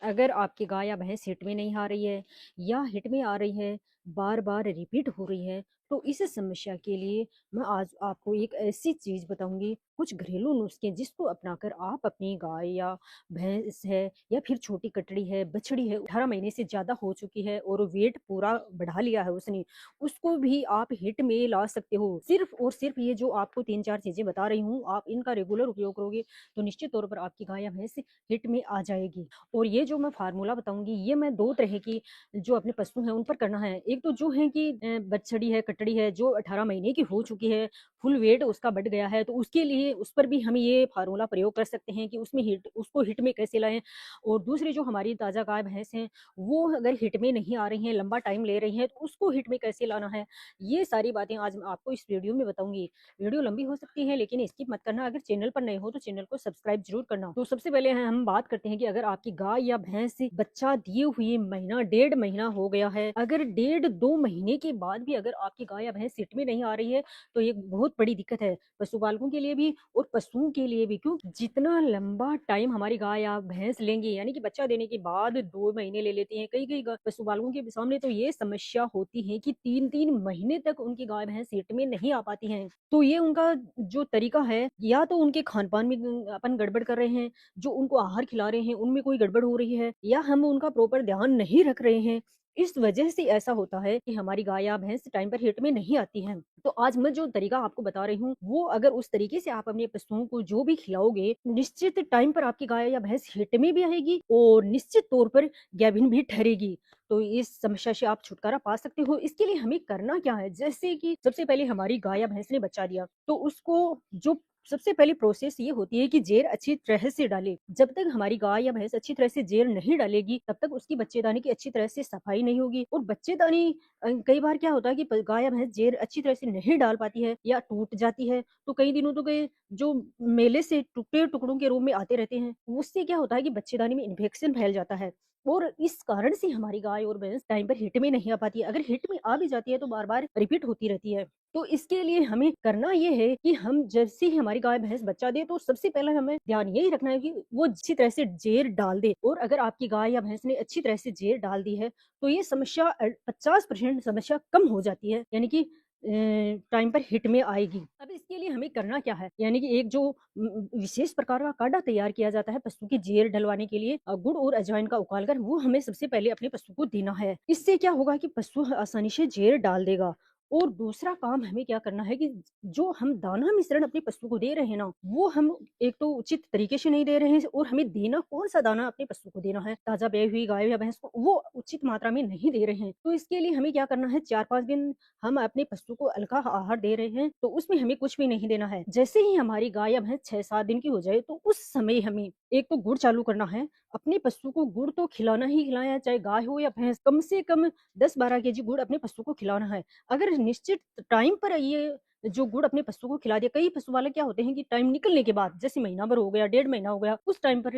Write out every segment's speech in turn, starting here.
अगर आपकी गाय या भैंस हिट में नहीं आ रही है या हिट में आ रही है, बार-बार रिपीट हो रही है, तो इस समस्या के लिए मैं आज आपको एक ऐसी चीज़ बताऊँगी, कुछ घरेलू नुस्खे जिसको अपनाकर आप अपनी गाय या भैंस है या फिर छोटी कटड़ी है, बछड़ी है, 18 महीने से ज़्यादा हो चुकी है और वेट पूरा बढ़ा लिया है उसने, उसको भी आप हिट में ला सकते हो। सिर्फ़ और सिर्फ़ ये जो आपको 3-4 चीज़ें बता रही हूँ, आप इनका रेगुलर उपयोग करोगे, तो निश्चित तौर पर आपकी गाय या भैंस हिट में आ जाएगी। और ये जो मैं फ़ॉर्मूला बताऊँगी, ये मैं 2 तरह की जो अपने पशु हैं, उन पर करना है। एक तो जो है कि बछड़ी है, कटड़ी है, जो 18 महीने की हो चुकी है, फुल वेट उसका बढ़ गया है, तो उसके लिए उस पर भी हम ये फ़ॉर्मूला प्रयोग कर सकते हैं कि उसको हिट में कैसे लाएँ। और दूसरी जो हमारी ताज़ा गाय-भैंस हैं, वो अगर हिट में नहीं आ रही हैं, लंबा टाइम ले रही हैं, तो उसको हिट में कैसे लाना है, ये सारी बातें आज मैं आपको इस वीडियो में बताऊँगी। वीडियो लंबी हो सकती है, लेकिन स्किप मत करना। अगर चैनल पर नए हो, तो चैनल को सब्सक्राइब ज़रूर करना। तो सबसे पहले हम बात करते हैं कि अगर आपकी गाय या भैंस बच्चा दिए हुए महीना, डेढ़ महीना हो गया है, अगर डेढ़ 2 महीने के बाद भी अगर आपकी गाय या भैंस हिट में नहीं आ रही है, तो ये बहुत बड़ी दिक्कत है, पशुपालकों के लिए भी और पशुओं के लिए भी। क्योंकि जितना लंबा टाइम हमारी गाय या भैंस लेंगी, यानी कि बच्चा देने के बाद 2 महीने ले लेती हैं, कई-कई पशुपालकों के सामने तो ये समस्या होती है कि 3-3 महीने तक उनकी गाय भैंस हिट में नहीं आ पाती हैं। तो ये उनका जो तरीका है, या तो उनके खान-पान में अपन गड़बड़ कर रहे हैं, जो उनको आहार खिला रहे हैं, उनमें कोई गड़बड़ हो रही है, या हम उनका प्रॉपर ध्यान नहीं रख रहे हैं। इस वजह से ऐसा होता है कि हमारी गाय या भैंस टाइम पर हिट में नहीं आती हैं। तो आज मैं जो तरीका आपको बता रही हूँ, वो अगर उस तरीके से आप अपने पशुओं को जो भी खिलाओगे, निश्चित टाइम पर आपकी गाय या भैंस हिट में भी आएगी और निश्चित तौर पर गाभिन भी ठहरेगी। तो इस समस्या से आप छुटकारा पा सकते हो। इसके लिए हमें करना क्या है? जैसे कि सबसे पहले हमारी गाय या भैंस ने बच्चा दिया, तो उसको जो सबसे पहली प्रोसेस ये होती है कि जेर अच्छी तरह से डालें। जब तक हमारी गाय या भैंस अच्छी तरह से जेर नहीं डालेगी, तब तक उसकी बच्चेदानी की अच्छी तरह से सफाई नहीं होगी। और बच्चेदानी कई बार क्या होता है कि गाय या भैंस जेर अच्छी तरह से नहीं डाल पाती है या टूट जाती है, तो कई दिनों तो कई जो मेले से टुकड़े टुकड़ों के रूप में आते रहते हैं, उससे क्या होता है कि बच्चेदानी में इन्फेक्शन फैल जाता है और इस कारण से हमारी गाय और भैंस टाइम पर हिट में नहीं आ पाती है। अगर हिट में आ भी जाती है, तो बार बार रिपीट होती रहती है। तो इसके लिए हमें करना ये है कि हम जैसे ही हमारी गाय भैंस बच्चा दे, तो सबसे पहले हमें ध्यान यही रखना है कि वो अच्छी तरह से जेर डाल दे। और अगर आपकी गाय या भैंस ने अच्छी तरह से जेर डाल दी है, तो ये समस्या 50% समस्या कम हो जाती है, यानी कि टाइम पर हिट में आएगी। अब इसके लिए हमें करना क्या है, यानी कि एक जो विशेष प्रकार का काढ़ा तैयार किया जाता है पशु की जेर डलवाने के लिए, गुड़ और अजवाइन का उबाल कर वो हमें सबसे पहले अपने पशु को देना है। इससे क्या होगा कि पशु आसानी से जेर डाल देगा। और दूसरा काम हमें क्या करना है कि जो हम दाना मिश्रण अपने पशु को दे रहे हैं ना, वो हम एक तो उचित तरीके से नहीं दे रहे हैं, और हमें देना कौन-सा दाना अपने पशु को देना है, ताज़ा ब्याई हुई गाय या भैंस को, वो उचित मात्रा में नहीं दे रहे हैं। तो इसके लिए हमें क्या करना है, 4-5 दिन हम अपने पशु को हल्का आहार दे रहे हैं, तो उसमें हमें कुछ भी नहीं देना है। जैसे ही हमारी गाय या भैंस 6-7 दिन की हो जाए, तो उस समय हमें एक तो गुड़ चालू करना है। अपने पशु को गुड़ तो खिलाना ही खिलाना है, चाहे गाय हो या भैंस, कम से कम 10-12 केजी गुड़ अपने पशु को खिलाना है। अगर निश्चित टाइम पर ये जो गुड़ अपने पशु को खिला दिया, कई पशु वाले क्या होते हैं कि टाइम निकलने के बाद, जैसे महीना भर हो गया, डेढ़ महीना हो गया, उस टाइम पर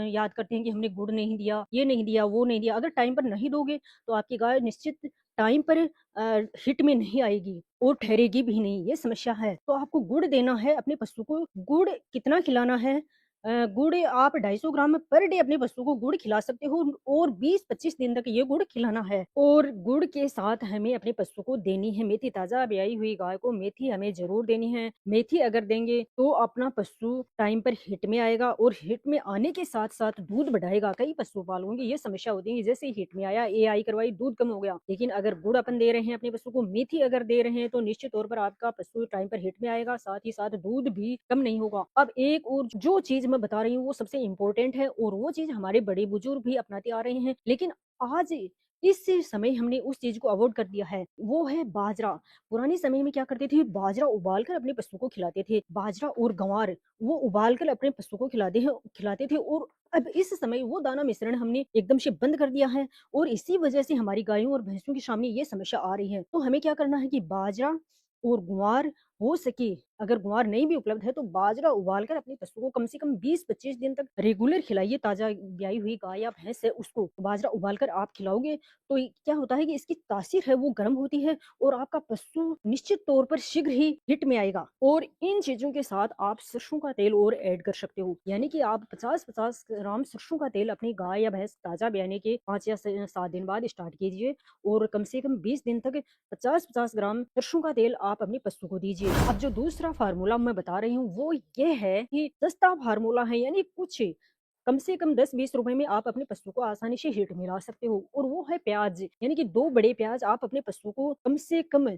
याद करते हैं कि हमने गुड़ नहीं दिया, ये नहीं दिया, वो नहीं दिया। अगर टाइम पर नहीं दोगे, तो आपकी गाय निश्चित टाइम पर हिट में नहीं आएगी और ठहरेगी भी नहीं, ये समस्या है। तो आपको गुड़ देना है अपने पशु को। गुड़ कितना खिलाना है? गुड़ आप 250 ग्राम पर डे अपने पशु को गुड़ खिला सकते हो, और 20-25 दिन तक ये गुड़ खिलाना है। और गुड़ के साथ हमें अपने पशु को देनी है मेथी। ताज़ा ब्याई हुई गाय को मेथी हमें ज़रूर देनी है। मेथी अगर देंगे, तो अपना पशु टाइम पर हिट में आएगा, और हिट में आने के साथ-साथ दूध बढ़ाएगा। कई पशुपालकों की ये समस्या होती है कि जैसे ही हिट में आया, एआई करवाई, दूध कम हो गया। लेकिन अगर गुड़ अपन दे रहे हैं अपने पशु को, मेथी अगर दे रहे हैं, तो निश्चित तौर पर आपका पशु टाइम पर हिट में आएगा, साथ ही साथ दूध भी कम नहीं होगा। अब एक और जो चीज़ मैं बता रही हूँ, वो सबसे इम्पोर्टेंट है, और वो चीज़ हमारे बड़े-बुजुर्ग भी अपनाते आ रहे हैं। लेकिन आज इस समय हमने उस चीज़ को अवॉइड कर दिया है, वो है बाजरा। पुराने समय में क्या करते थे, बाजरा उबाल कर अपने पशु को खिलाते थे। बाजरा और ग्वार वो उबाल कर अपने पशु को खिलाते थे, और अब इस समय वो दाना मिश्रण हमने एकदम से बंद कर दिया है, और इसी वजह से हमारी गायों और भैंसों के सामने ये समस्या आ रही है। तो हमें क्या करना है कि बाजरा और ग्वार हो सके अगर ग्वार नहीं भी उपलब्ध है तो बाजरा उबालकर अपने पशु को कम से कम 20-25 दिन तक रेगुलर खिलाइए। ताज़ा ब्याई हुई गाय या भैंस है उसको बाजरा उबालकर आप खिलाओगे तो क्या होता है कि इसकी तासीर है वो गर्म होती है और आपका पशु निश्चित तौर पर शीघ्र ही हिट में आएगा। और इन चीजों के साथ आप सरसों का तेल और ऐड कर सकते हो, यानी कि आप 50-50 ग्राम सरसों का तेल अपनी गाय या भैंस ताजा ब्याने के 5 या 7 दिन बाद स्टार्ट कीजिए और कम से कम 20 दिन तक 50-50 ग्राम सरसों का तेल आप अपने पशु को दीजिए। अब जो दूसरा फार्मूला मैं बता रही हूँ वो ये है कि सस्ता फार्मूला है, यानी कुछ कम से कम 10-20 रुपए में आप अपने पशु को आसानी से हिट मिला सकते हो, और वो है प्याज। यानी कि 2 बड़े प्याज आप अपने पशु को कम से कम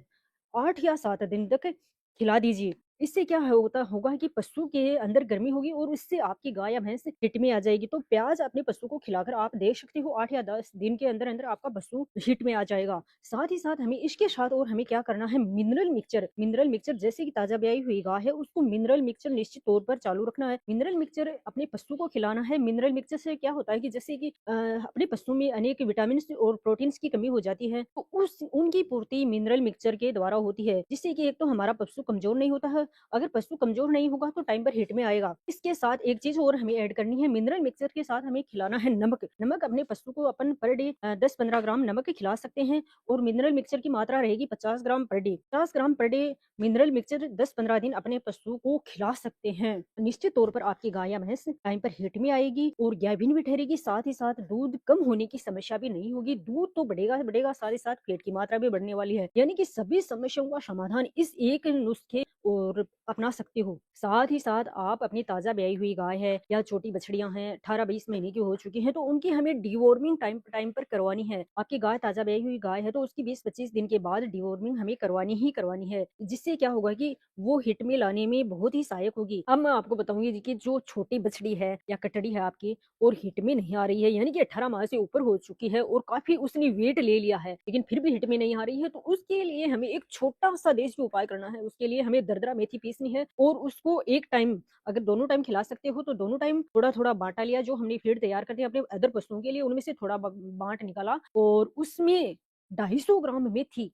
8 या 7 दिन तक खिला दीजिए। इससे क्या होता होगा कि पशु के अंदर गर्मी होगी और इससे आपकी गाय या भैंस हिट में आ जाएगी। तो प्याज अपने पशु को खिलाकर आप देख सकते हो 8 या 10 दिन के अंदर-अंदर आपका पशु हिट में आ जाएगा। साथ ही साथ हमें इसके साथ और हमें क्या करना है, मिनरल मिक्सचर जैसे कि ताज़ा ब्याई हुई गाय है उसको मिनरल मिक्सचर निश्चित तौर पर चालू रखना है। मिनरल मिक्सचर अपने पशु को खिलाना है। मिनरल मिक्सचर से क्या होता है कि जैसे कि अपने पशु में अनेक विटामिन्स और प्रोटीन्स की कमी हो जाती है तो उस उनकी पूर्ति मिनरल मिक्सचर के द्वारा होती है, जिससे कि एक तो हमारा पशु कमजोर नहीं होता है। अगर पशु कमजोर नहीं होगा तो टाइम पर हिट में आएगा। इसके साथ एक चीज और हमें ऐड करनी है, मिनरल मिक्सचर के साथ हमें खिलाना है नमक। नमक अपने पशु को अपन पर डे 10-15 ग्राम नमक खिला सकते हैं और मिनरल मिक्सचर की मात्रा रहेगी 50 ग्राम पर डे। 50 ग्राम पर डे मिनरल मिक्सचर 10-15 दिन अपने पशु को खिला सकते हैं। निश्चित तौर पर आपकी गाय या भैंस टाइम पर हिट में आएगी और गाभिन भी ठहरेगी। साथ ही साथ दूध कम होने की समस्या भी नहीं होगी। दूध तो बढ़ेगा, साथ ही साथ फैट की मात्रा भी बढ़ने वाली है। यानी कि सभी समस्याओं का समाधान इस एक नुस्खे और अपना सकते हो। साथ ही साथ आप अपनी ताज़ा ब्याई हुई गाय है या छोटी बछड़ियां हैं 18-20 महीने की हो चुकी हैं तो उनकी हमें डिवॉर्मिंग टाइम टाइम पर करवानी है। आपकी गाय ताज़ा ब्याई हुई गाय है तो उसकी 20-25 दिन के बाद डिवॉर्मिंग हमें करवानी ही करवानी है, जिससे क्या होगा कि वो हिट में लाने में बहुत ही सहायक होगी। अब मैं आपको बताऊंगी कि जो छोटी बछड़ी है या कटड़ी है आपकी और हिट में नहीं आ रही है, यानी कि 18 माह से ऊपर हो चुकी है और काफी उसने वेट ले लिया है लेकिन फिर भी हिट में नहीं आ रही है, तो उसके लिए हमें एक छोटा सा देसी उपाय करना है। उसके लिए हमें दरदरा मेथी पीसनी है और उसको एक टाइम, अगर दोनों टाइम खिला सकते हो तो दोनों टाइम थोड़ा थोड़ा बांटा लिया। जो हमने फीड तैयार करते हैं अपने अदर पशुओं के लिए उनमें से थोड़ा बांट निकाला और उसमें 250 ग्राम मेथी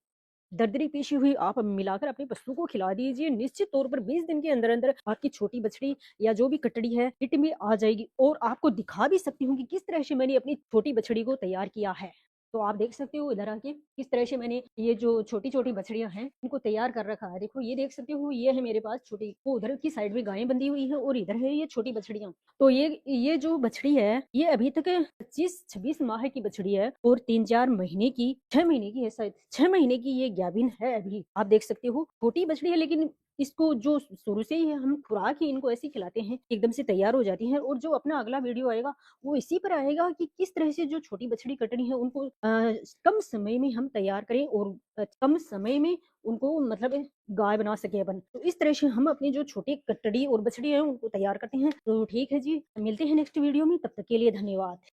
दरदरी पीसी हुई आप मिलाकर अपने पशु को खिला दीजिए। निश्चित तौर पर 20 दिन के अंदर अंदर आपकी छोटी बछड़ी या जो भी कटड़ी है हिट में आ जाएगी। और आपको दिखा भी सकती हूँ कि किस तरह से मैंने अपनी छोटी बछड़ी को तैयार किया है। तो आप देख सकते हो इधर आके किस तरह से मैंने ये जो छोटी छोटी बछड़ियां हैं इनको तैयार कर रखा है। देखो ये देख सकते हो, ये है मेरे पास छोटी, वो उधर की साइड में गायें बंधी हुई है और इधर है ये छोटी बछड़ियां। तो ये जो बछड़ी है ये अभी तक 25-26 माह की बछड़ी है और 3-4 महीने की, 6 महीने की है शायद, 6 महीने की ये गाभिन है। अभी आप देख सकते हो छोटी बछड़ी है लेकिन इसको जो शुरू से ही हम खुराक ही इनको ऐसी खिलाते हैं एकदम से तैयार हो जाती है। और जो अपना अगला वीडियो आएगा वो इसी पर आएगा कि किस तरह से जो छोटी बछड़ी कटनी है उनको कम समय में हम तैयार करें और कम समय में उनको मतलब गाय बना सके अपन। तो इस तरह से हम अपनी जो छोटी कटड़ी और बछड़ी है उनको तैयार करते हैं। तो ठीक है जी, मिलते हैं नेक्स्ट वीडियो में, तब तक के लिए धन्यवाद।